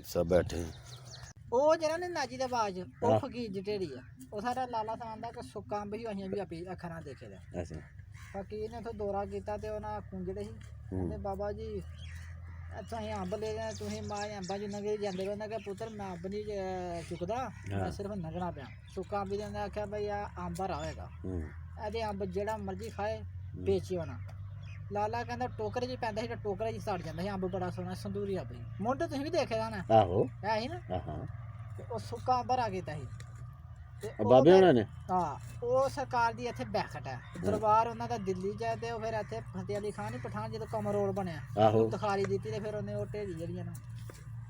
सब बैठे हैं। ਉਹ ਜਿਹੜਾ ਨੇ ਨਾਜੀ ਦਾ ਬਾਜ ਉਹ ਫਕੀਰ ਦੀ ਢੇੜੀ ਆ ਉਹ ਸਾਡਾ ਲਾਲਾ ਸਾਹਿਬ ਦਾ ਕਿ ਸੁੱਕਾ ਅੰਬ ਹੀ ਅਸੀਂ ਵੀ ਆਪੀ ਅੱਖਾਂ ਨਾਲ ਦੇਖੇ ਦਾ अच्छा ਫਕੀਰ ਨੇ ਉੱਥੇ ਦੌਰਾ ਕੀਤਾ ਤੇ ਉਹਨਾਂ ਕੁੰਜੜੇ ਸੀ ਕਹਿੰਦੇ ਬਾਬਾ ਜੀ ਇੱਥੋਂ ਅਸੀਂ ਅੰਬ ਲੈ ਜਾਣਾ ਤੁਸੀਂ ਮਾਂ ਅੰਬਾਂ 'ਚ ਨੰਗੇ ਜਾਂਦੇ ਉਹਨਾਂ ਕਿ ਪੁੱਤਰ ਮੈਂ ਅੰਬ ਨਹੀਂ ਚੁੱਕਦਾ ਮੈਂ ਸਿਰਫ ਨੰਗਣਾ ਪਿਆ ਸੁੱਕਾ ਅੰਬ ਦੇ ਆਖਿਆ ਬਈ ਆ ਅੰਬ ਹਰਾ ਹੋਏਗਾ ਇਹਦੇ ਅੰਬ ਜਿਹੜਾ ਮਰਜ਼ੀ ਖਾਏ ਵੇਚਿਓ ਨਾ ਲਾਲਾ ਕਹਿੰਦਾ ਟੋਕਰੇ 'ਚ ਪੈਂਦਾ ਸੀ ਟੋਕਰੇ 'ਚ ਸੜ ਜਾਂਦਾ ਸੀ ਅੰਬ ਬੜਾ ਸੋਹਣਾ ਸੰਦੂਰੀ ਅੰਬ ਸੀ ਮੁੰਡੇ ਤੁਸੀਂ ਵੀ ਦੇਖੇ ਦਾ ਨਾ आहो ਹੈ ਸੀ ਨਾ हाँ ਤੇ ਉਹ ਸੁੱਕਾ ਅੰਬ ਹਰਾ ਕੀਤਾ ਸੀ ਤੇ बाबे होना ने ਹਾਂ ਉਹ ਸਰਕਾਰ ਦੀ ਇੱਥੇ ਬੈਠਕ ਹੈ ਦਰਬਾਰ ਉਹਨਾਂ ਦਾ ਦਿੱਲੀ 'ਚ ਹੈ ਤੇ ਉਹ ਫਿਰ ਇੱਥੇ ਫਤਿਹ ਅਲੀ ਖਾਨ ਹੀ ਪਠਾਨ ਜਦੋਂ ਕਮਰ ਰੋਡ ਬਣਿਆ आहो ਤਖਾਰੀ ਦਿੱਤੀ ਤੇ ਫਿਰ ਉਹਨੇ ਉਹ ਢੇਰੀ ਜਿਹੜੀਆਂ ਨਾ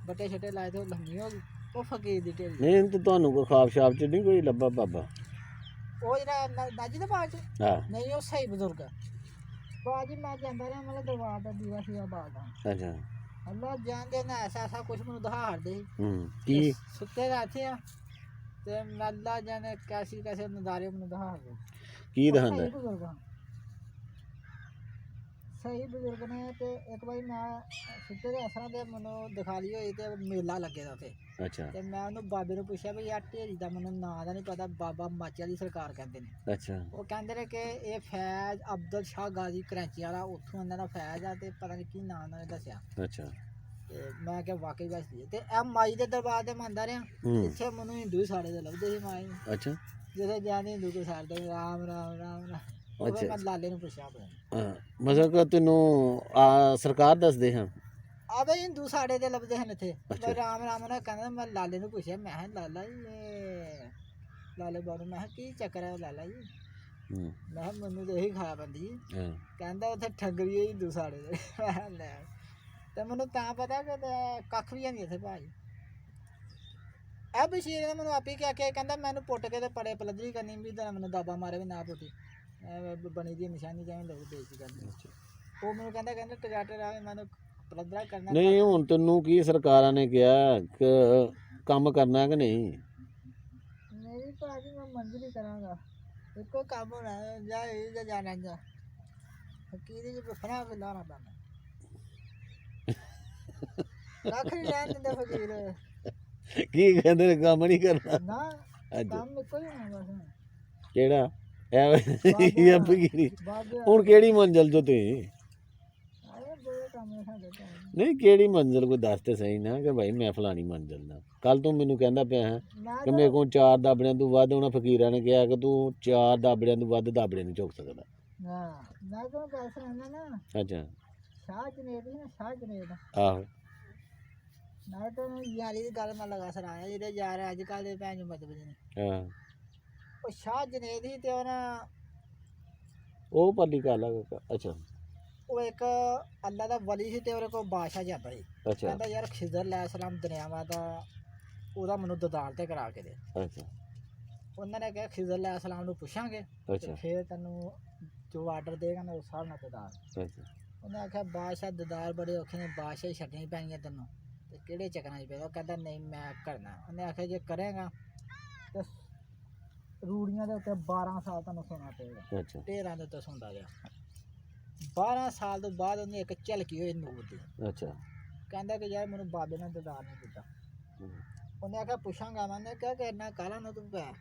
ਬੱਟੇ ਛੱਟੇ ਲਾਏ ਤੇ ਉਹ ਲੰਮੀ ਹੋ ਗਈ ਉਹ ਫਕੀਰ ਦੀ ਢੇਰੀ नहीं तो ਤੁਹਾਨੂੰ ਕੋਈ ਖਾਬ ਸ਼ਾਬ ਚ ਨਹੀਂ ਕੋਈ ਲੱਭਾ ਬਾਬਾ ਉਹ ਜਿਹੜਾ ਨਾਜੀ ਦਾ ਬਾਜ ਹਾਂ ਨਹੀਂ ਉਹ ਸਹੀ ਬਜ਼ੁਰਗ ਬਾਜੀ ਮੈਂ ਜਾਂਦਾ ਰਿਹਾ ਮਤਲਬ ਦਰਬਾਰ ਦਾ ਦੀਵਾ ਸੀਗਾ ਬਾਲਦਾ ਅੱਛਾ ਅੱਲਾ ਜਾਣਦੇ ਨਾ ਐਸਾ ਕੁਝ ਮੈਨੂੰ ਦਿਖਾੜਦੇ ਕੀ ਸੁੱਤੇ ਰਹਿਤੇ ਆ ਤੇ ਅੱਲਾ ਜਾਣੇ ਕੈਸੇ ਨਜ਼ਾਰੇ ਮੈਨੂੰ ਦਿਖਾੜਦੇ ਕੀ ਦਿਖਾਉਂਦਾ ਸਹੀ ਬਜ਼ੁਰਗ ਨੇ ਤੇ ਇੱਕ ਵਾਰੀ ਮੈਂ ਸੁੱਤੇ ਦੇ ਅਸਰਾਂ ਦੇ ਮੈਨੂੰ ਦਿਖਾ ਲਈ ਹੋਈ ਤੇ ਮੇਲਾ ਲੱਗੇ ਦਾ ਉੱਥੇ ਅੱਛਾ ਤੇ ਮੈਂ ਉਹਨੂੰ ਬਾਬੇ ਨੂੰ ਪੁੱਛਿਆ ਵੀ ਆ ਢੇਰੀ ਦਾ ਮੈਨੂੰ ਨਾਂ ਦਾ ਨਹੀਂ ਪਤਾ ਬਾਬਾ ਹਿਮਾਚਲ ਦੀ ਸਰਕਾਰ ਕਹਿੰਦੇ ਨੇ ਅੱਛਾ ਉਹ ਕਹਿੰਦੇ ਨੇ ਕਿ ਇਹ ਫੈਜ਼ ਅਬਦੁਲ ਸ਼ਾਹ ਗਾਜ਼ੀ ਕਰਾਚੀ ਵਾਲਾ ਉੱਥੋਂ ਇਹਨਾਂ ਦਾ ਫੈਜ਼ ਆ ਤੇ ਪਤਾ ਨਹੀਂ ਕੀ ਨਾਂ ਉਹਨਾਂ ਨੇ ਦੱਸਿਆ ਅੱਛਾ ਤੇ ਮੈਂ ਕਿਹਾ ਵਾਕਈ ਦੱਸਦੀ ਤੇ ਇਹ ਮਾਈ ਦੇ ਦਰਬਾਰ ਤੇ ਮੰਨਦਾ ਰਿਹਾ ਇੱਥੇ ਮੈਨੂੰ ਹਿੰਦੂ ਸਾੜੇ ਦੇ ਲੱਭਦੇ ਸੀ ਮਾਈ ਅੱਛਾ ਜਦੋਂ ਜਾਂਦੇ ਹਿੰਦੂ ਕੋ ਸਾੜਦੇ ਰਾਮ ਰਾਮ ਰਾਮ ਰਾਮ ਉਹ ਮੈਂ ਲਾਲੇ ਨੂੰ ਪੁੱਛਿਆ ਆਪਣੇ ਮਤਲਬ ਕਿ ਤੈਨੂੰ ਸਰਕਾਰ ਦੱਸਦੇ ਹਾਂ ਆਵੇ ਹਿੰਦੂ ਸਾੜੇ ਦੇ ਲੱਭਦੇ ਹਨ ਇੱਥੇ ਮੈਂ ਰਾਮ ਰਾਮ ਨਾਲ ਕਹਿੰਦਾ ਮੈਂ ਲਾਲੇ ਨੂੰ ਪੁੱਛਿਆ ਮੈਂ ਕਿਹਾ ਲਾਲਾ ਜੀ ਇਹ ਲਾਲੇ ਬਾਬੂ ਮੈਂ ਕਿਹਾ ਕੀ ਚੱਕਰ ਹੈ ਲਾਲਾ ਜੀ ਮੈਂ ਕਿਹਾ ਮੈਨੂੰ ਤਾਂ ਇਹੀ ਖਾ ਪੈਂਦੀ ਕਹਿੰਦਾ ਉੱਥੇ ਠੱਗਰੀ ਹੈ ਹਿੰਦੂ ਸਾੜੇ ਦੇ ਮੈਂ ਕਿਹਾ ਲੈ ਤੇ ਮੈਨੂੰ ਤਾਂ ਪਤਾ ਕਿ ਕੱਖ ਵੀ ਨਹੀਂ ਇੱਥੇ ਭਾਈ ਇਹ ਬਸ਼ੀਰ ਨੇ ਮੈਨੂੰ ਆਪੀ ਕਹਿ ਕੇ ਕਹਿੰਦਾ ਮੈਨੂੰ ਪੁੱਟ ਕੇ ਤੇ ਪੜੇ ਪਲਦਰੀ ਕਰਨੀ ਵੀ ਤਾਂ ਮੈਨੂੰ ਦਾਬਾ ਮਾਰੇ ਵੀ ਨਾ ਪੁੱਟੀ ਬਣੀ ਦੀ ਨਿਸ਼ਾਨੀ ਜਿਵੇਂ ਲੋਕ ਬੇਇੱਜ਼ਤੀ ਕਰਦੇ ਉਹ ਮੈਨੂੰ ਕਹਿੰਦਾ ਟਿਕਾਟਰ ਆ ਮੈਨੂੰ ਪਲਦਰਾ ਕਰਨਾ ਨਹੀਂ ਹੁਣ ਤੈਨੂੰ ਕੀ ਸਰਕਾਰਾਂ ਨੇ ਕਿਹਾ ਕਿ ਕੰਮ ਕਰਨਾ ਕਿ ਨਹੀਂ ਮੇਰੀ ਭਾਜੀ ਮੈਂ ਮੰਜ਼ਿਲ ਹੀ ਕਰਾਂਗਾ ਇੱਕੋ ਕੰਮ ਹੋਣਾ ਜਾ ਇਹ ਜਾਣਾ ਜਾ ਫਕੀਰੀ ਜੀ ਬਫਰਾ ਕੇ ਲਾਣਾ ਪੈਂਦਾ ਲੱਖ ਨਹੀਂ ਰਹਿਣ ਦਿੰਦੇ ਫਕੀਰ ਕੀ ਕਹਿੰਦੇ ਨੇ ਕੰਮ ਨਹੀਂ ਕਰਨਾ ਨਾ ਕੰਮ ਇੱਕੋ ਹੀ ਹੋਣਾ ਬਸ ਕਿਹੜਾ ਇਹ ਫਕੀਰੀ ਹੁਣ ਕਿਹੜੀ ਮੰਜ਼ਿਲ ਜੋ ਤੁਸੀਂ ਨਹੀਂ ਕਿਹੜੀ ਮੰਜ਼ਿਲ ਕੋਈ ਦੱਸ ਤੇ ਸਹੀ ਨਾ ਕਿ ਭਾਈ ਮੈਂ ਫਲਾਣੀ ਮੰਜ਼ਿਲ ਦਾ ਕੱਲ ਤੂੰ ਮੈਨੂੰ ਕਹਿੰਦਾ ਪਿਆ ਹੈ ਕਿ ਮੇਰੇ ਕੋਲ 4 ਦਾਬੜਿਆਂ ਤੋਂ ਵੱਧ ਉਹਨਾਂ ਫਕੀਰਾਂ ਨੇ ਕਿਹਾ ਕਿ ਤੂੰ 4 ਦਾਬੜਿਆਂ ਤੋਂ ਵੱਧ ਦਾਬੜੇ ਨਹੀਂ ਚੁੱਕ ਸਕਦਾ ਹਾਂ ਮੈਂ ਤਾਂ ਪੈਸੇ ਆਣਾ ਨਾ ਅੱਛਾ ਸ਼ਾਹ ਜਨੇਦ ਨਾ ਸ਼ਾਹ ਜਨੇਦ ਆਹੋ ਮੈਂ ਤਾਂ ਯਾਰੀ ਦੀ ਗੱਲ ਮੈਂ ਲਗਾ ਸਰਾਇਆ ਜਿਹੜੇ ਯਾਰ ਅੱਜ ਕੱਲ੍ਹ ਦੇ ਭੈਣ ਨੂੰ ਮਤਲਬ ਨੇ ਹਾਂ ਉਹ ਸ਼ਾਹ ਜਨੇਦ ਹੀ ਤੇ ਉਹਨਾਂ ਉਹ ਪਰਲੀ ਗੱਲ ਅੱਛਾ ਉਹ ਇੱਕ ਅੱਲਾ ਦਾ ਵਲੀ ਸੀ ਤੇ ਉਹਦੇ ਕੋਲ ਬਾਦਸ਼ਾਹ ਜਾਂਦਾ ਸੀ ਅੱਛਾ ਕਹਿੰਦਾ ਯਾਰ ਖਿਜ਼ਰ ਅਲੈਹਿਸਲਾਮ ਦੁਨੀਆਵਾਂ ਦਾ ਉਹਦਾ ਮੈਨੂੰ ਦਦਾਰ ਤੇ ਕਰਾ ਕੇ ਦੇ ਅੱਛਾ ਉਹਨਾਂ ਨੇ ਕਿਹਾ ਖਿਜ਼ਰ ਅਲੈਹਿਸਲਾਮ ਨੂੰ ਪੁੱਛਾਂਗੇ ਅੱਛਾ ਫਿਰ ਤੈਨੂੰ ਜੋ ਆਰਡਰ ਦੇਗਾ ਨਾ ਉਸ ਹਿਸਾਬ ਨਾਲ ਦਦਾਰ ਅੱਛਾ ਉਹਨੇ ਆਖਿਆ ਬਾਦਸ਼ਾਹ ਦਦਾਰ ਬੜੇ ਔਖੇ ਨੇ ਬਾਦਸ਼ਾਹ ਹੀ ਛੱਡਣੀ ਪੈਣੀਆਂ ਤੈਨੂੰ ਤੇ ਕਿਹੜੇ ਚੱਕਰਾਂ 'ਚ ਪਏਗਾ ਉਹ ਕਹਿੰਦਾ ਨਹੀਂ ਮੈਂ ਕਰਨਾ ਉਹਨੇ ਆਖਿਆ ਜੇ ਕਰੇਗਾ ਤੇ ਰੂੜੀਆਂ ਦੇ ਉੱਤੇ 12 ਸਾਲ ਤੁਹਾਨੂੰ ਸੌਣਾ ਪਏਗਾ ਅੱਛਾ 13 ਦੇ ਉੱਤੇ ਸੌਂਦਾ ਗਿਆ 12 ਸਾਲ ਤੋਂ ਬਾਅਦ ਉਹਨੇ ਇੱਕ ਝਲਕੀ ਹੋਈ ਨੂਰ ਦੀ ਅੱਛਾ ਕਹਿੰਦਾ ਕਿ ਯਾਰ ਮੈਨੂੰ ਬਾਬੇ ਨੇ ਦਦਾਰ ਨਹੀਂ ਦਿੱਤਾ ਉਹਨੇ ਆਖਿਆ ਪੁੱਛਾਂਗਾ ਮੈਂ ਕਿਹਾ ਕਿ ਇੰਨਾ ਕਾਲਾ ਨਾ ਤੂੰ ਪੈ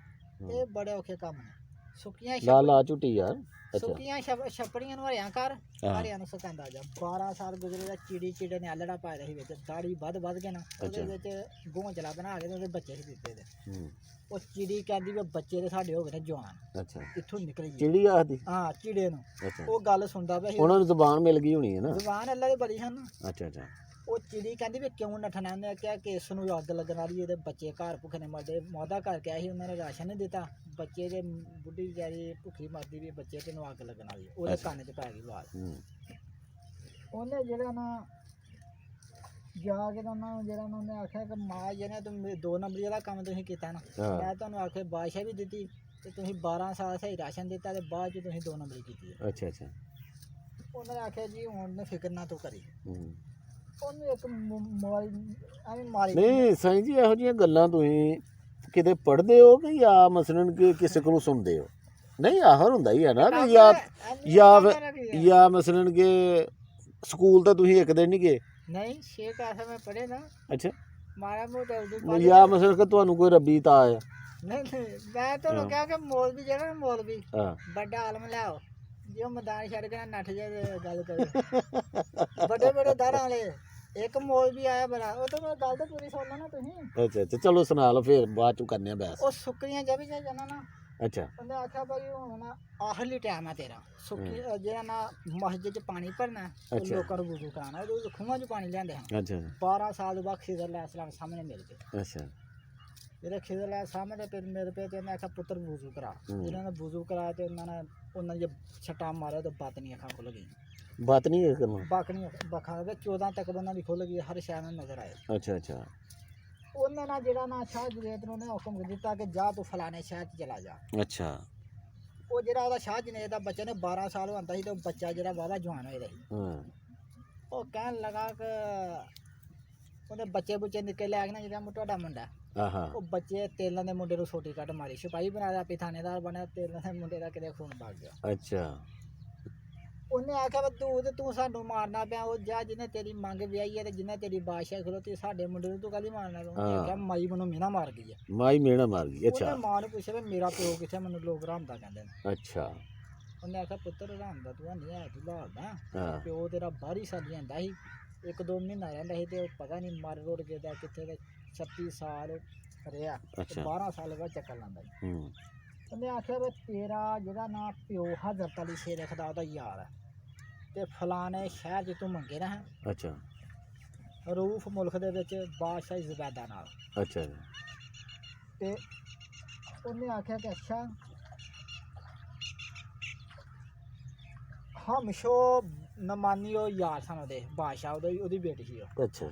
ਇਹ ਬੜੇ ਔਖੇ ਕੰਮ ਨੇ ਸੁੱਕੀਆਂ ਲਾ ਝੁੱਟੀ ਯਾਰ ਸੁੱਕੀਆਂ ਛੱਪੜੀਆਂ ਨੂੰ ਹਰਿਆਂ ਕਰ ਹਰਿਆਂ ਨੂੰ ਸੁਕਾਉਂਦਾ ਜਾ 12 ਸਾਲ ਗੁਜ਼ਰੇ ਦਾ ਚਿੜੇ ਨੇ ਆਲੜਾ ਪਾਇਆ ਰਹੀ ਵਿੱਚ ਦਾੜੀ ਵੱਧ ਕੇ ਨਾ ਉਹਦੇ ਵਿੱਚ ਗੋਂਚਲਾ ਬਣਾ ਕੇ ਉਹਦੇ ਬੱਚੇ ਸੀ ਦਿੱਤੇ ਦੇ ਉਹ ਚਿੜੀ ਕਹਿੰਦੀ ਵੀ ਬੱਚੇ ਦੇ ਸਾਡੇ ਹੋ ਗਏ ਨੇ ਜਵਾਨ ਅੱਛਾ ਇੱਥੋਂ ਨਿਕਲ ਗਈ ਚਿੜੀ ਆਖਦੀ ਹਾਂ ਚਿੜੇ ਨੂੰ ਉਹ ਗੱਲ ਸੁਣਦਾ ਪਿਆ ਉਹਨਾਂ ਨੂੰ ਜ਼ੁਬਾਨ ਮਿਲ ਗਈ ਹੋਣੀ ਹੈ ਨਾ ਜ਼ੁਬਾਨ ਅੱਲਾ ਦੀ ਬੜੀ ਹਨ ਅੱਛਾ ਅੱਛਾ ਉਹ ਚਿੜੀ ਕਹਿੰਦੀ ਵੀ ਕਿਉਂ ਨੱਠਣਾ ਉਹਨੇ ਕਿਹਾ ਕਿ ਇਸ ਨੂੰ ਅੱਗ ਲੱਗਣ ਵਾਲੀ ਇਹਦੇ ਬੱਚੇ ਘਰ ਭੁੱਖੇ ਨੇ ਮਰਦੇ ਮੌਦਾ ਕਰਕੇ ਆਏ ਸੀ ਉਹਨਾਂ ਨੇ ਰਾਸ਼ਨ ਨਹੀਂ ਦਿੱਤਾ ਬੱਚੇ ਦੇ ਬੁੱਢੀ ਵਿਚਾਰੀ ਭੁੱਖੀ ਮਰਦੀ ਵੀ ਬੱਚੇ ਤੈਨੂੰ ਅੱਗ ਲੱਗਣ ਵਾਲੀ ਉਹਦੇ ਕੰਨ 'ਚ ਪੈ ਗਈ ਆਵਾਜ਼ ਉਹਨੇ ਜਿਹੜਾ ਨਾ ਜਾ ਕੇ ਉਹਨਾਂ ਨੂੰ ਜਿਹੜਾ ਉਹਨੇ ਆਖਿਆ ਕਿ ਮਾਂ ਜਿਹਨੇ ਤੂੰ 2 ਨੰਬਰੀ ਵਾਲਾ ਕੰਮ ਤੁਸੀਂ ਕੀਤਾ ਨਾ ਮੈਂ ਤੁਹਾਨੂੰ ਆਖਿਆ ਬਾਦਸ਼ਾਹ ਵੀ ਦਿੱਤੀ ਤੇ ਤੁਸੀਂ 12 ਸਾਲ ਸਹੀ ਰਾਸ਼ਨ ਦਿੱਤਾ ਤੇ ਬਾਅਦ 'ਚ ਤੁਸੀਂ 2 ਨੰਬਰੀ ਕੀਤੀ ਅੱਛਾ ਅੱਛਾ ਉਹਨਾਂ ਨੇ ਆਖਿਆ ਜੀ ਹੁਣ ਫਿਕਰ ਨਾ ਤੂੰ ਕਰੀ ਉਹਨੂੰ ਇੱਕ ਮਾਰੀ ਨਹੀਂ ਸਾਈਂ ਜੀ ਇਹੋ ਜਿਹੀਆਂ ਗੱਲਾਂ ਤੁਸੀਂ ਕਿਤੇ ਪੜ੍ਹਦੇ ਹੋ ਕਿ ਜਾਂ ਮਸਲਨ ਕਿ ਕਿਸੇ ਕੋਲੋਂ ਸੁਣਦੇ ਹੋ ਨਹੀਂ ਆਹਰ ਹੁੰਦਾ ਹੀ ਹੈ ਨਾ ਕਿ ਜਾਂ ਮਸਲਨ ਕਿ ਸਕੂਲ ਤਾਂ ਤੁਸੀਂ ਇੱਕ ਦਿਨ ਨਹੀਂ ਗਏ नहीं 6 क्लास में पढ़े ना अच्छा ਮਾਰਾ ਮੋਟਾ ਉਦੋਂ ਯਾ ਮਸਲ ਕਿ ਤੁਹਾਨੂੰ ਕੋਈ ਰੱਬੀ ਤਾਂ ਆਇਆ ਨਹੀਂ ਮੈਂ ਤੁਹਾਨੂੰ ਕਿਹਾ ਕਿ ਮੌਲਵੀ ਜਿਹੜਾ ਨਾ ਮੌਲਵੀ ਹਾਂ ਵੱਡਾ ਆਲਮ ਲਿਆਓ ਜੇ ਉਹ ਮੈਦਾਨ ਛੱਡ ਕੇ ਨੱਠ ਜਾ ਗੱਲ ਕਰੇ ਵੱਡੇ ਵੱਡੇ ਦਾਰਾਂ ਵਾਲੇ ਇੱਕ ਮੌਲਵੀ ਆਇਆ ਬੜਾ ਉਹ ਤਾਂ ਮੈਂ ਗੱਲ ਤਾਂ ਪੂਰੀ ਸੁਣ ਲਓ ਨਾ ਤੁਸੀਂ ਅੱਛਾ ਚਲੋ ਸੁਣਾ ਲਓ ਫਿਰ ਬਾਅਦ ਚ ਕਰਨੇ ਆ ਬਹਿਸ ਉਹ ਸੁੱਕਰੀਆਂ ਜਬ ਜਾ ਜਾਣਾ ਨਾ ਅੱਛਾ ਉਹਨੇ ਆਖਿਆ ਭਾਈ ਹੁਣ ਆਖਰੀ ਟਾਈਮ ਹੈ ਤੇਰਾ ਸੁੱਕੀ ਜਿਹੜਾ ਨਾ ਮਸਜਿਦ ਚ ਪਾਣੀ ਭਰਨਾ ਉਹ ਲੋਕਾਂ ਨੂੰ ਵੁਜ਼ੂ ਕਰਾਉਣਾ ਉਹ ਖੂਹਾਂ ਚ ਪਾਣੀ ਲਿਆਂਦੇ ਹਨ ਅੱਛਾ 12 ਸਾਲ ਬਾਅਦ ਖਿਜ਼ਰ ਅਲੈਹਿਸ ਸਲਾਮ ਸਾਹਮਣੇ ਮਿਲ ਗਏ ਅੱਛਾ ਜਿਹੜੇ ਖਿਜ਼ਰ ਅਲੈਹਿਸ ਸਾਹਮਣੇ ਫਿਰ ਮੇਰੇ ਪੇ ਤੇ ਉਹਨੇ ਆਖਿਆ ਪੁੱਤਰ ਵੁਜ਼ੂ ਕਰਾ ਇਹਨਾਂ ਨੇ ਵੁਜ਼ੂ ਕਰਾਇਆ ਤੇ ਉਹਨਾਂ ਨੇ ਛਟਾ ਮਾਰਿਆ ਤੇ ਬਾਤ ਨਹੀਂ ਅੱਖਾਂ ਖੁੱਲ ਗਈ ਬਾਤ ਨਹੀਂ ਇਹ ਕਰਨਾ ਬਾਕਣੀ ਬਖਾ ਦੇ 14 ਤੱਕ ਉਹਨਾਂ ਦੀ ਖੁੱਲ ਗਈ ਹਰ ਸ਼ੈ ਨੂੰ ਨਜ਼ਰ ਆਏ ਅੱਛਾ ਅੱਛਾ ਉਹਨੇ ਨਾ ਜਿਹੜਾ ਨਾ ਸ਼ਾਹ ਜੁਨੈਦ ਨੂੰ ਉਹਨੇ ਹੁਕਮ ਦਿੱਤਾ ਕਿ ਜਾ ਤੂੰ ਫਲਾਣੇ ਸ਼ਹਿਰ 'ਚ ਚਲਾ ਜਾ ਅੱਛਾ ਉਹ ਜਿਹੜਾ ਉਹਦਾ ਸ਼ਾਹ ਜੁਨੈਦ ਦਾ ਬੱਚਾ ਨੇ 12 ਸਾਲ ਹੁੰਦਾ ਸੀ ਤੇ ਉਹ ਬੱਚਾ ਜਿਹੜਾ ਵਾਵਾ ਜਵਾਨ ਹੋਇਆ ਸੀ ਹਾਂ ਉਹ ਕਹਿਣ ਲੱਗਾ ਕਿ ਉਹਦੇ ਬੱਚੇ ਬੁੱਚੇ ਨਿਕਲ ਲੈ ਕੇ ਨਾ ਜਿਹੜਾ ਤੁਹਾਡਾ ਮੁੰਡਾ ਆਹਾ ਉਹ ਬੱਚੇ ਤੇਲਾਂ ਦੇ ਮੁੰਡੇ ਨੂੰ ਛੋਟੀ ਕੱਟ ਮਾਰੀ ਸਿਪਾਹੀ ਬਣਾ ਦਿਆ ਥਾਣੇਦਾਰ ਬਣਿਆ ਤੇਲਾਂ ਦੇ ਮੁੰਡੇ ਦਾ ਕਿਤੇ ਖੂਨ ਵਗ ਗਿਆ ਅੱਛਾ ਉਹਨੇ ਆਖਿਆ ਵੀ ਤੂੰ ਸਾਨੂੰ ਮਾਰਨਾ ਪਿਆ ਉਹ ਜਾ ਜਿਹਨੇ ਤੇਰੀ ਮੰਗ ਵਿਆਹੀ ਹੈ ਤੇ ਜਿਹਨੇ ਤੇਰੀ ਬਾਦਸ਼ਾਹ ਖਲੋਤੀ ਸਾਡੇ ਮੁੰਡੇ ਨੂੰ ਤੂੰ ਕਾਹਦੀ ਮਾਰਨਾ ਤੂੰ ਆਖਿਆ ਮਾਈ ਮੈਨੂੰ ਮੀਨਾ ਮਾਰ ਗਈ ਹੈ ਮਾਈ ਮੇਣਾ ਮਾਰ ਗਈ ਅੱਛਾ ਉਹਨੇ ਮਾਂ ਨੂੰ ਪੁੱਛਿਆ ਵੀ ਮੇਰਾ ਪਿਓ ਕਿੱਥੇ ਮੈਨੂੰ ਲੋਕ ਰਾਮਦਾ ਕਹਿੰਦੇ ਨੇ ਅੱਛਾ ਉਹਨੇ ਆਖਿਆ ਪੁੱਤਰ ਰਾਮਦਾ ਤੂੰ ਨਹੀਂ ਹੈ ਤੂੰ ਲਾਦਾ ਹਾਂ ਪਿਓ ਤੇਰਾ ਬਾਹਰੀ ਸਾਲੀ ਆਂਦਾ ਸੀ 1-2 ਮਹੀਨਾ ਰਹਿੰਦਾ ਸੀ ਤੇ ਉਹ ਪਤਾ ਨਹੀਂ ਮਰ ਰੋੜ ਗਿਆ ਦਾ ਕਿੱਥੇ ਤੇ 36 ਸਾਲ ਰਿਹਾ ਅੱਛਾ 12 ਸਾਲ ਬਾਅਦ ਚੱਕਰ ਲਾਂਦਾ ਸੀ ਹੂੰ ਉਹਨੇ ਆਖਿਆ ਵੀ ਤੇਰਾ ਜਿਹੜਾ ਨਾ ਪਿਓ ਹਜ਼ਰਤ ਅਲੀ ਸ਼ੇਰ ਖੁਦਾ ਉਹਦਾ ਯਾਰ ਹੈ ਤੇ ਫਲਾਣੇ ਸ਼ਹਿਰ 'ਚ ਤੂੰ ਮੰਗੇ ਨਾ ਅੱਛਾ ਰੂਫ ਮੁਲਕ ਦੇ ਵਿੱਚ ਬਾਦਸ਼ਾਹ ਜ਼ੁਬੈਦਾ ਨਾਲ ਅੱਛਾ ਤੇ ਉਹਨੇ ਆਖਿਆ ਕਿ ਅੱਛਾ ਹਮਸ਼ੋ ਨਮਾਨੀ ਉਹ ਯਾਰ ਸਨ ਉਹਦੇ ਬਾਦਸ਼ਾਹ ਉਹਦੀ ਬੇਟੀ ਸੀ ਉਹ ਅੱਛਾ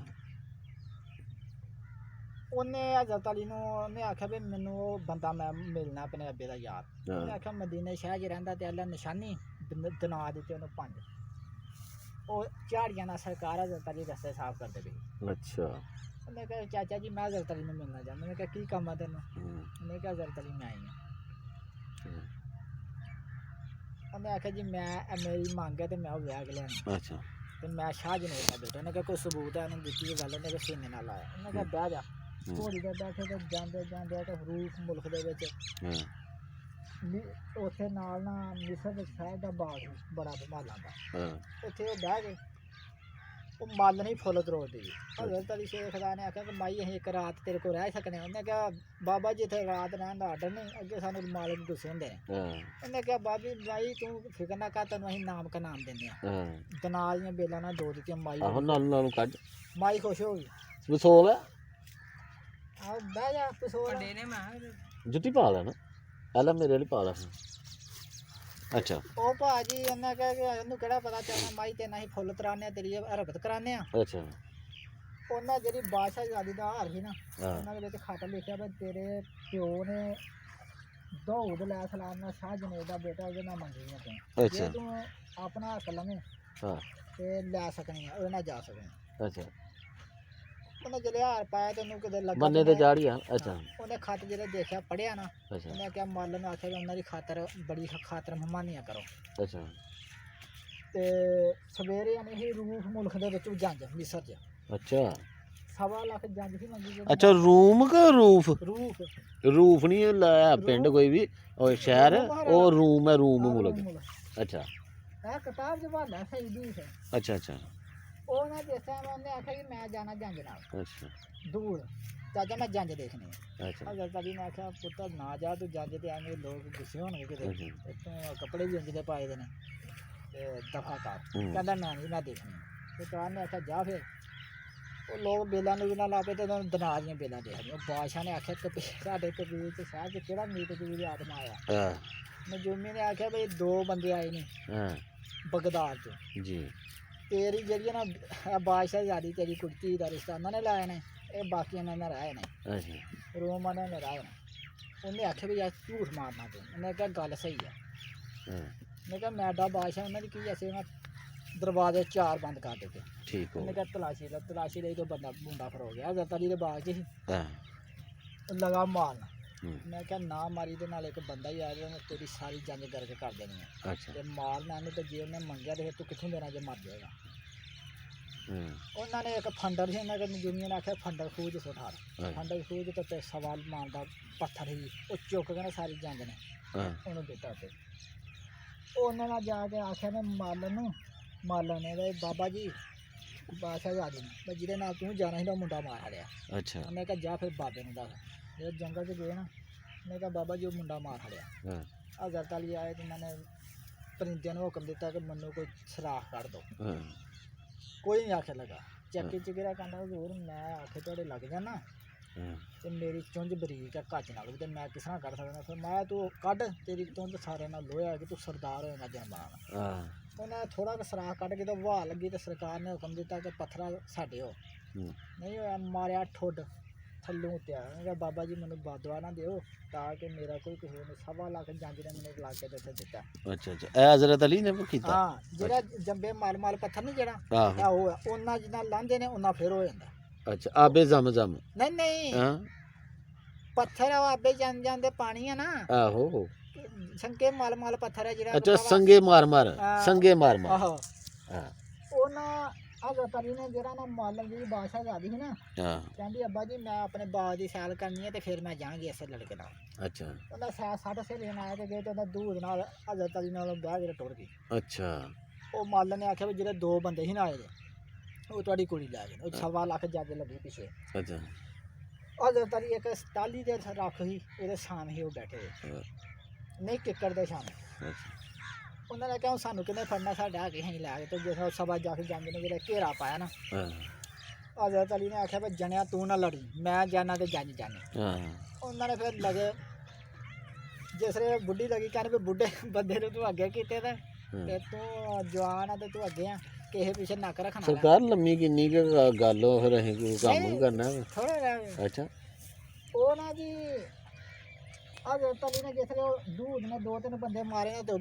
ਉਹਨੇ ਹਜ਼ਰਤ ਅਲੀ ਨੂੰ ਉਹਨੇ ਆਖਿਆ ਵੀ ਮੈਨੂੰ ਉਹ ਬੰਦਾ ਮੈਂ ਮਿਲਣਾ ਆਪਣੇ ਅੱਬੇ ਦਾ ਯਾਰ ਉਹਨੇ ਆਖਿਆ ਮਦੀਨੇ ਸ਼ਹਿਰ 'ਚ ਰਹਿੰਦਾ ਤੇ ਅੱਲਾ ਨਿਸ਼ਾਨੀ ਦਿਨਾ ਦਿੱਤੇ ਉਹਨੂੰ 5 ਉਹ ਝਾੜੀਆਂ ਨਾਲ ਸਰਕਾਰ ਹਜ਼ਰਤ ਅਲੀ ਰਸਤੇ ਸਾਫ਼ ਕਰਦੇ ਪਏ ਅੱਛਾ ਉਹਨੇ ਕਿਹਾ ਚਾਚਾ ਜੀ ਮੈਂ ਹਜ਼ਰਤ ਅਲੀ ਨੂੰ ਮਿਲਣਾ ਚਾਹੁੰਦਾ ਉਹਨੇ ਕਿਹਾ ਕੀ ਕੰਮ ਆ ਤੈਨੂੰ ਉਹਨੇ ਕਿਹਾ ਹਜ਼ਰਤ ਅਲੀ ਮੈਂ ਆਈ ਹਾਂ ਉਹਨੇ ਆਖਿਆ ਜੀ ਮੇਰੀ ਮੰਗ ਹੈ ਤੇ ਮੈਂ ਉਹ ਵਿਆਹ ਕੇ ਲਿਆਉਣਾ ਅੱਛਾ ਤੇ ਮੈਂ ਸ਼ਾਹ ਜਨੇਰ ਦਾ ਬੇਟਾ ਉਹਨੇ ਕਿਹਾ ਕੋਈ ਸਬੂਤ ਹੈ ਉਹਨੇ ਦਿੱਤੀ ਇਹ ਗੱਲ ਉਹਨੇ ਕਿਹਾ ਸੀਨੇ ਨਾਲ ਆਇਆ ਉਹਨੇ ਕਿਹਾ ਬਹਿ ਜਾ ਘੋੜੀ ਦੇ ਬੈਠੇ ਤੇ ਜਾਂਦੇ ਜਾਂਦੇ ਤੇ ਰੂਫ ਮੁਲਕ ਦੇ ਵਿੱਚ ਉੱਥੇ ਨਾਲ ਨਾ ਮਿਸਰ ਦੇ ਸ਼ਹਿਰ ਦਾ ਬਾਗ ਬੜਾ ਮਾਲਾਂ ਦਾ ਉੱਥੇ ਉਹ ਬਹਿ ਗਏ ਉਹ ਮੱਲ ਨਹੀਂ ਫੁੱਲ ਤਰੋੜਦੀ ਹਜ਼ਰਤ ਅਲੀ ਸ਼ੇਖ ਖੁਦਾ ਨੇ ਆਖਿਆ ਕਿ ਮਾਈ ਅਸੀਂ ਇੱਕ ਰਾਤ ਤੇਰੇ ਕੋਲ ਰਹਿ ਸਕਨੇ ਉਹਨੇ ਕਿਹਾ ਬਾਬਾ ਜੀ ਇੱਥੇ ਰਾਤ ਰਹਿਣ ਦਾ ਆਰਡਰ ਨਹੀਂ ਅੱਗੇ ਸਾਨੂੰ ਮਾਲਕ ਗੁੱਸੇ ਹੁੰਦੇ ਨੇ ਉਹਨੇ ਕਿਹਾ ਬਾਬੀ ਮਾਈ ਤੂੰ ਫਿਕਰ ਨਾ ਕਰ ਤੈਨੂੰ ਅਸੀਂ ਨਾਮ ਨਾਮ ਦਿੰਦੇ ਹਾਂ ਦਨਾਲ ਦੀਆਂ ਬੇਲਾਂ ਨਾਲ 2 ਦਿੱਤੀਆਂ ਮਾਈ ਨਾਲ ਕੱਢ ਮਾਈ ਖੁਸ਼ ਹੋ ਗਈ ਵਸੋਲ ਆ ਬਹਿ ਜਾ ਪਸੋਲ ਨੇ ਮੈਂ ਜੁੱਤੀ ਪਾ ਲੈਣਾ ਪਹਿਲਾਂ ਮੇਰੇ ਲਈ ਪਾ ਲੈ ਅੱਛਾ ਉਹ ਭਾਜੀ ਉਹਨੇ ਕਿਹਾ ਕਿ ਉਹਨੂੰ ਕਿਹੜਾ ਪਤਾ ਚੱਲਣਾ ਮਾਈ ਤੇ ਨਹੀਂ ਫੁੱਲ ਤਰਾਨੇ ਤੇਰੀ ਹਰਕਤ ਕਰਾਨੇ ਆ ਅੱਛਾ ਉਹਨਾਂ ਜਿਹੜੀ ਬਾਦਸ਼ਾਹ ਆਜ਼ਾਦੀ ਦਾ ਹਾਰ ਸੀ ਨਾ ਉਹਨਾਂ ਦੇ ਵਿੱਚ ਖਤ ਲਿਖਿਆ ਵੀ ਤੇਰੇ ਪਿਓ ਨੇ ਦਾਊਦ ਅਲੈਹਿ ਸਲਾਮ ਨਾਲ ਸ਼ਾਹ ਜਨੇਦ ਦਾ ਬੇਟਾ ਉਹਦੇ ਨਾਲ ਮੰਗੀਆਂ ਤੂੰ ਜੇ ਤੂੰ ਆਪਣਾ ਹੱਕ ਲਵੇਂ ਤੇ ਲੈ ਸਕਣੀ ਆ ਉਹਦੇ ਨਾਲ ਜਾ ਸਕਣੀ ਅੱਛਾ ਉਹਨੇ ਜਿਹੜੇ ਹਾਰ ਪਾਇਆ ਤੇ ਉਹਨੂੰ ਕਿਤੇ ਲੱਗਾ ਬੰਨੇ ਤੇ ਚਾੜੀ ਆ ਅੱਛਾ ਉਹਨੇ ਖਤ ਜਿਹੜੇ ਦੇਖਿਆ ਪੜਿਆ ਨਾ ਉਹਨੇ ਕਿਹਾ ਮੱਲ ਨੂੰ ਆਖਿਆ ਉਹਨਾਂ ਦੀ ਖਾਤਰ ਬੜੀ ਖਾਤਰ ਮਹਿਮਾਨੀਆਂ ਕਰੋ ਅੱਛਾ ਤੇ ਸਵੇਰੇ ਆਨੇ ਹੀ ਰੂਫ ਮੁਲਕ ਦੇ ਵਿੱਚ ਜੰਜ ਮਿਸਰ 'ਚ ਅੱਛਾ 1.5 ਲੱਖ ਜੰਜ ਸੀ ਮੰਗੀ ਅੱਛਾ ਰੂਮ ਕਿ ਰੂਫ ਰੂਫ ਰੂਫ ਨਹੀਂ ਲਾਇਆ ਪਿੰਡ ਕੋਈ ਵੀ ਉਹ ਸ਼ਹਿਰ ਉਹ ਰੂਮ ਹੈ ਰੂਮ ਮੁਲਕ ਅੱਛਾ ਇਹ ਕਿਤਾਬ ਜਵਾਲਾ ਸਹੀਦੀ ਹੈ ਅੱਛਾ ਅੱਛਾ ਉਹਨੇ ਦੱਸਿਆ ਉਹਨੇ ਆਖਿਆ ਕਿ ਮੈਂ ਜਾਣਾ ਜੰਜ ਨਾਲ ਅੱਛਾ ਦੂਰ ਚਾਚਾ ਮੈਂ ਜੰਜ ਦੇਖਣੀ ਅੱਛਾ ਹਜ਼ਰਤ ਅਲੀ ਨੇ ਆਖਿਆ ਪੁੱਤਰ ਨਾ ਜਾ ਤੂੰ ਜੰਜ ਤੇ ਆਵੇਂ ਲੋਕ ਗੁੱਸੇ ਹੋਣਗੇ ਕਿਤੇ ਤੂੰ ਕੱਪੜੇ ਵੀ ਇੰਜ ਦੇ ਪਾਏ ਦੇ ਨੇ ਤੇ ਦਫਾ ਕਰ ਕਹਿੰਦਾ ਨਾ ਨਹੀਂ ਮੈਂ ਦੇਖਣੀ ਤੇ ਕਾਂ ਨੇ ਆਖਿਆ ਜਾ ਫਿਰ ਉਹ ਲੋਕ ਬੇਲਾਂ ਨੂੰ ਵੀ ਨਾ ਲਾਪੇ ਤੇ ਉਹਨਾਂ ਦਿਨਾਰ ਦੀਆਂ ਬੇਲਾਂ ਦੇਖਦੀਆਂ ਬਾਦਸ਼ਾਹ ਨੇ ਆਖਿਆ ਕਿ ਸਾਡੇ ਕਬੀਰ ਤੇ ਸ਼ਹਿਰ 'ਚ ਕਿਹੜਾ ਮੀਤ ਕਬੀਰ ਆਦਮ ਆਇਆ ਨਜੂਮੀ ਨੇ ਆਖਿਆ ਬਈ 2 ਬੰਦੇ ਆਏ ਨੇ ਬਗਦਾਦ 'ਚ ਜੀ ਤੇਰੀ ਜਿਹੜੀ ਨਾ ਬਾਦਸ਼ਾਹ ਆਜ਼ਾਦੀ ਤੇਰੀ ਕੁੜਤੀ ਦਾ ਰਿਸ਼ਤਾ ਉਹਨਾਂ ਨੇ ਲਾਇਆ ਨੇ ਇਹ ਬਾਕੀਆਂ ਨੇ ਰਹਿ ਨੇ ਅੱਛਾ ਰੋਮਾਂ ਨੇ ਰਹਿ ਨੇ ਉਹਨੇ ਆਖਿਆ ਵੀ ਯਾਰ ਝੂਠ ਮਾਰਨਾ ਤੂੰ ਉਹਨੇ ਕਿਹਾ ਗੱਲ ਸਹੀ ਆ ਮੈਂ ਕਿਹਾ ਮੈਡਾ ਬਾਦਸ਼ਾਹ ਉਹਨਾਂ ਦੀ ਕੀ ਅਸੀਂ ਉਹਨਾਂ ਦਰਵਾਜ਼ੇ 4 ਬੰਦ ਕਰ ਦਿੱਤੇ ਠੀਕ ਹੋ ਉਹਨੇ ਕਿਹਾ ਤਲਾਸ਼ੀ ਲਈ ਤੋਂ ਬੰਦਾ ਮੁੰਡਾ ਫੜ ਹੋ ਗਿਆ ਹਜ਼ਰਤ ਅਲੀ ਦੇ ਬਾਗ 'ਚ ਸੀ ਲਗਾ ਮਾਰਨਾ ਮੈਂ ਕਿਹਾ ਨਾ ਮਾਰੀ ਦੇ ਨਾਲ ਇੱਕ ਬੰਦਾ ਹੀ ਆ ਰਿਹਾ ਤੇਰੀ ਸਾਰੀ ਜੰਜ ਕਰਕੇ ਕਰ ਦੇਣੀ ਹੈ ਅੱਛਾ ਤੇ ਮਾਰਨਾ ਇਹਨੂੰ ਤੇ ਜੇ ਉਹਨੇ ਮੰਗਿਆ ਤੇ ਫਿਰ ਤੂੰ ਕਿੱਥੋਂ ਦੇਣਾ ਜੇ ਮਰ ਜਾਏਗਾ ਉਹਨਾਂ ਨੇ ਇੱਕ ਫੰਡਰ ਸੀ, ਉਹਨਾਂ ਨੇ ਜੁਨੀਅਰ ਨੇ ਆਖਿਆ ਫੰਡਰ ਖੂਹ 'ਚ ਸੁੱਟਾ, ਫੰਡਰ ਖੂਹ 'ਚ ਤੇ ਸਵਾਲ ਮਾਰਦਾ ਪੱਥਰ ਸੀ, ਉਹ ਚੁੱਕ ਕੇ ਨਾ ਸਾਰੀ ਜੰਗ ਨੇ ਉਹਨੂੰ ਦਿੱਤਾ ਤੇ ਉਹਨਾਂ ਨਾਲ ਜਾ ਕੇ ਆਖਿਆ ਨੇ ਮਾਲਣ ਨੇ ਵੀ ਬਾਬਾ ਜੀ ਬਾਦਸ਼ਾਹ ਜਾ ਦੇ ਨੇ ਜਿਹਦੇ ਨਾਲ ਤੂੰ ਜਾਣਾ ਸੀ, ਉਹ ਮੁੰਡਾ ਮਾਰ ਲਿਆ। ਅੱਛਾ। ਉਹਨੇ ਕਿਹਾ ਜਾ ਫਿਰ ਬਾਬੇ ਨੂੰ ਦੱਸ, ਜਦੋਂ ਜੰਗਲ 'ਚ ਗਏ ਨਾ ਉਹਨੇ ਕਿਹਾ ਬਾਬਾ ਜੀ ਉਹ ਮੁੰਡਾ ਮਾਰ ਲਿਆ। ਹਜ਼ਰਤ ਅਲੀ ਆਏ ਤੇ ਉਹਨਾਂ ਨੇ ਪਰਿੰਦਿਆਂ ਨੂੰ ਹੁਕਮ ਦਿੱਤਾ ਕਿ ਮੈਨੂੰ ਕੋਈ ਸਰਾਖ ਕੱਢ ਦਿਓ। ਕੋਈ ਨਹੀਂ ਆਖੇ ਲੱਗਾ, ਚੱਕੀ 'ਚ ਗਿਰਾ ਕਹਿੰਦਾ ਹਜ਼ੂਰ ਮੈਂ ਆਖੇ ਤੁਹਾਡੇ ਲੱਗ ਜਾਣਾ ਤੇ ਮੇਰੀ ਚੁੰਝ ਬਰੀਕ ਆ, ਕੱਚ ਨਾਲ ਤੇ ਮੈਂ ਕਿਸ ਤਰ੍ਹਾਂ ਕੱਢ ਸਕਦਾ। ਫਿਰ ਮੈਂ ਤੂੰ ਕੱਢ, ਤੇਰੀ ਚੁੰਝ ਸਾਰਿਆਂ ਨਾਲ ਲੋਹਾ ਕਿ ਤੂੰ ਸਰਦਾਰ ਹੋਏਗਾ ਜਨਮਾਨ। ਉਹਨੇ ਥੋੜਾ ਕੁ ਸਰਾਖ ਕੱਢ ਕੇ ਤਾਂ ਵਾਹ ਲੱਗੀ ਤੇ ਸਰਕਾਰ ਨੇ ਹੁਕਮ ਦਿੱਤਾ ਕਿ ਪੱਥਰਾ ਸਾਡੇ ਹੋ ਨਹੀਂ ਹੋਇਆ, ਮਾਰਿਆ ਠੁੱਡ ਥੱਲੋਂ ਉੱਤਿਆ। ਉਹਨੇ ਕਿਹਾ ਬਾਬਾ ਜੀ ਮੈਨੂੰ ਬਦਦੁਆ ਨਾ ਦਿਓ ਤਾਂ ਕਿ ਮੇਰਾ ਕੋਈ ਕਿਸੇ ਨੇ 1.25 ਲੱਖ ਜੰਜ ਨੇ ਮੈਨੂੰ ਲਾ ਕੇ ਦਿੱਤੇ ਦਿੱਤਾ। ਅੱਛਾ ਅੱਛਾ, ਇਹ ਹਜ਼ਰਤ ਅਲੀ ਨੇ ਕੀਤਾ? ਹਾਂ, ਜਿਹੜਾ ਜੰਬੇ ਮਾਲ ਪੱਥਰ ਨਹੀਂ ਜਿਹੜਾ ਉਹ ਆ, ਉਹਨਾਂ ਜਿੰਨਾ ਲਾਂਦੇ ਨੇ ਉਹਨਾਂ ਫਿਰ ਹੋ ਜਾਂਦਾ। ਅੱਛਾ, ਆਬੇ ਜ਼ਮਜ਼ਮ? ਨਹੀਂ ਪੱਥਰ ਆਬੇ ਜਾਂਦੇ ਪਾਣੀ ਆ ਨਾ। ਆਹੋ, ਸੰਗੇ ਮਾਲ ਪੱਥਰ ਹੈ ਜਿਹੜਾ। ਅੱਛਾ, ਸੰਗੇ ਮਾਰ ਸੰਗੇ ਮਾਰ ਆਹੋ ਉਹਨਾਂ ਹਜ਼ਰਤ ਅਲੀ ਨੇ ਜਿਹੜਾ ਨਾ ਮਾਲਕ ਦੀ ਬਾਦਸ਼ਾਹ ਜਾਦੀ ਸੀ ਨਾ, ਕਹਿੰਦੀ ਅੱਬਾ ਜੀ ਮੈਂ ਆਪਣੇ ਬਾਗ ਦੀ ਸੈਲ ਕਰਨੀ ਹੈ ਤੇ ਫਿਰ ਮੈਂ ਜਾਵਾਂਗੀ ਇਸੇ ਲੜਕੇ ਨਾਲ। ਅੱਛਾ। ਉਹਦਾ ਸਾਢੇ ਸੇ ਲੈਣ ਆਇਆ ਤੇ ਗਏ ਤੇ ਉਹਦਾ ਦੂਧ ਨਾਲ ਹਜ਼ਰਤ ਅਲੀ ਨਾਲ ਵਿਆਹ ਜਿਹੜਾ ਟੁੱਟ ਗਈ। ਅੱਛਾ। ਉਹ ਮਾਲਕ ਨੇ ਆਖਿਆ ਵੀ ਜਿਹੜੇ 2 ਬੰਦੇ ਸੀ ਨਾ ਆਏ ਉਹ ਤੁਹਾਡੀ ਕੁੜੀ ਲੈ ਗਏ, ਉਹ 1.25 ਲੱਖ ਜੱਜ ਲੱਗੇ ਪਿੱਛੇ। ਅੱਛਾ। ਹਜ਼ਰਤ ਅਲੀ ਇੱਕ ਟਾਲੀ ਦੇ ਰੱਖ ਸੀ, ਉਹਦੇ ਸਾਹਮਣੇ ਉਹ ਬੈਠੇ ਨਹੀਂ ਕਿੱਕਰ ਦੇ ਸਾਹਮਣੇ। ਉਹਨਾਂ ਨੇ ਕਿਹਾ ਸਾਨੂੰ ਕਿਹਨੇ ਫੜਨਾ, ਸਾਡਾ ਆ ਕੇ ਅਸੀਂ ਲੈ ਗਏ ਤੇ ਜਿਸ ਸਭਾ ਜਾ ਕੇ ਜੰਗ ਨੇ ਜਿਹੜਾ ਘੇਰਾ ਪਾਇਆ ਨਾ, ਹਜ਼ਰਤ ਅਲੀ ਨੇ ਆਖਿਆ ਵੀ ਜਣਿਆ ਤੂੰ ਨਾ ਲੜੀ, ਮੈਂ ਜਾਣਾ ਤੇ ਜੱਜ ਜਾਣੇ। ਉਹਨਾਂ ਨੇ ਫਿਰ ਲਗੇ, ਜਿਸ ਵੇਲੇ ਬੁੱਢੀ ਲੱਗੀ ਕਹਿੰਦੇ ਵੀ ਬੁੱਢੇ ਬੰਦੇ ਨੂੰ ਤੂੰ ਅੱਗੇ ਕੀਤੇ ਤੇ ਤੂੰ ਜਵਾਨ ਆ ਤੇ ਤੂੰ ਅੱਗੇ ਆ, ਕਿਸੇ ਪਿੱਛੇ ਨੱਕ ਰੱਖਣਾ। ਸਰਕਾਰ ਲੰਮੀ ਕਿੰਨੀ ਕੁ ਗੱਲ ਹੋ, ਫਿਰ ਅਸੀਂ ਕੋਈ ਕੰਮ ਕਰਨਾ ਥੋੜਾ ਰਹਿ। ਅੱਛਾ। ਉਹ ਨਾ ਜੀ ਹਜ਼ਰਤ ਅਲੀ ਨੇ ਜਿਸ ਵੇਲੇ ਦੂਧ ਨੇ 2-3 ਬੰਦੇ ਮਾਰੇ ਨੇ ਤੇ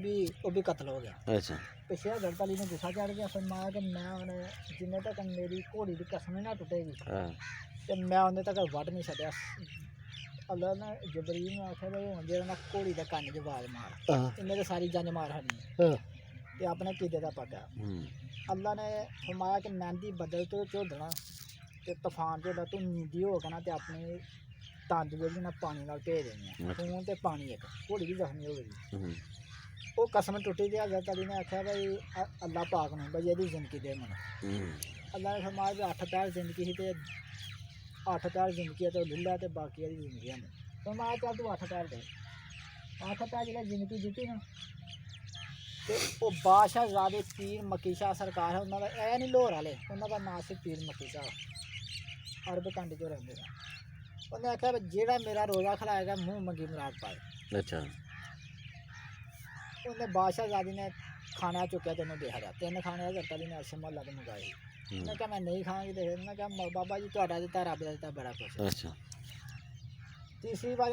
ਉਹ ਵੀ ਕਤਲ ਹੋ ਗਿਆ। ਅੱਛਾ। ਪਿੱਛੇ ਹਜ਼ਰਤ ਅਲੀ ਨੂੰ ਗੁੱਸਾ ਚੜ ਗਿਆ, ਫਿਰ ਮੈਂ ਕਿ ਮੈਂ ਹੁਣ ਜਿੰਨੇ ਤੱਕ ਮੇਰੀ ਘੋੜੀ ਦੀ ਕਸਮ ਨਾ ਟੁੱਟੇਗੀ ਤੇ ਮੈਂ ਉਹਨੇ ਤੱਕ ਵੱਢ ਨਹੀਂ ਛੱਡਿਆ। ਅੱਲਾ ਨੇ ਜਬਰੀਲ ਨੂੰ ਆਖਿਆ ਵੀ ਹੁਣ ਜਿਹੜਾ ਨਾ ਘੋੜੀ ਦਾ ਕੰਨ 'ਚ ਆਵਾਜ਼ ਮਾਰ, ਇਹਨੇ ਤਾਂ ਸਾਰੀ ਜੰਜ ਮਾਰ ਸਾਡੀ ਤੇ ਆਪਣੇ ਕੀਦੇ ਦਾ ਪੱਗਾ। ਅੱਲਾ ਨੇ ਫਰਮਾਇਆ ਕਿ ਮਹਿੰਦੀ ਬਦਲ ਤੋਂ ਝੋਦਣਾ ਤੇ ਤੂਫਾਨ ਜਿਹੜਾ ਤੂੰ ਨੀਂਦੀ ਹੋ ਕੇ ਨਾ ਤੇ ਆਪਣੀ ਤੰਦ ਜਿਹੜੀ ਨਾ ਪਾਣੀ ਨਾਲ ਭੇਜ ਦੇਣੀ, ਖੂਨ ਤੇ ਪਾਣੀ ਇੱਕ, ਘੋੜੀ ਵੀ ਜ਼ਖਮੀ ਹੋ ਗਈ। ਉਹ ਕਸਮ ਟੁੱਟੀ ਤੇ ਹਜ਼ਰਤ ਅਲੀ ਨੇ ਆਖਿਆ ਬਈ ਅੱਲਾ ਪਾਕ ਨੂੰ ਬਈ ਇਹਦੀ ਜ਼ਿੰਦਗੀ ਦੇ ਮੈਨੂੰ। ਅੱਲਾ ਨੇ ਫਰਮਾਇਆ ਵੀ 8 ਪੈਰ ਜ਼ਿੰਦਗੀ ਸੀ ਤੇ 8 ਪੈਰ ਜ਼ਿੰਦਗੀ ਹੈ ਤੇ ਲੁੱਲਾ ਤੇ ਬਾਕੀ ਇਹਦੀ ਜ਼ਿੰਦਗੀ ਹਨ। ਫਰਮਾਇਆ ਚੱਲ ਤੂੰ 8 ਪੈਰ ਦੇ। 8 ਪੈਰ ਜਿਹੜਾ ਜ਼ਿੰਦਗੀ ਦਿੱਤੀ ਨਾ ਤੇ ਉਹ ਬਾਦਸ਼ਾਹ ਜ਼ਾਦੇ ਪੀਰ ਮੱਕੀ ਸ਼ਾਹ ਸਰਕਾਰ ਹੈ, ਉਹਨਾਂ ਦਾ ਇਹ ਨਹੀਂ ਲਾਹੌਰ ਵਾਲੇ, ਉਹਨਾਂ ਦਾ ਨਾਂ ਸੀ ਪੀਰ ਮੱਕੀ ਸ਼ਾਹ, ਅਰਬ ਕੰਡ 'ਚ ਰਹਿੰਦੇ ਸਨ। ਉਹਨੇ ਆਖਿਆ ਵੀ ਜਿਹੜਾ ਮੇਰਾ ਰੋਜ਼ਾ ਖਿਲਾਏਗਾ ਮੂੰਹ ਮੰਗੀ ਮੁਰਾਦ ਪਾਏ। ਅੱਛਾ। ਉਹਨੇ ਬਾਦਸ਼ਾਹ ਜ਼ਾਦੀ ਨੇ ਖਾਣਾ ਚੁੱਕਿਆ ਤੈਨੂੰ ਦੇਖਿਆ 3 ਖਾਣੇ ਹਜ਼ਰਤ ਅਲੀ ਨੇ ਅਰਸ਼ ਮਹੱਲਾ ਤੋਂ ਮੰਗਾਏ। ਉਹਨੇ ਕਿਹਾ ਮੈਂ ਨਹੀਂ ਖਾਵਾਂਗੀ ਤੇ ਫਿਰ ਮੈਂ ਕਿਹਾ ਬਾਬਾ ਜੀ ਤੁਹਾਡਾ ਦਿੱਤਾ ਰੱਬ ਦਾ ਦਿੱਤਾ ਬੜਾ ਕੁਛ। ਅੱਛਾ। ਤੀਸਰੀ ਵਾਰ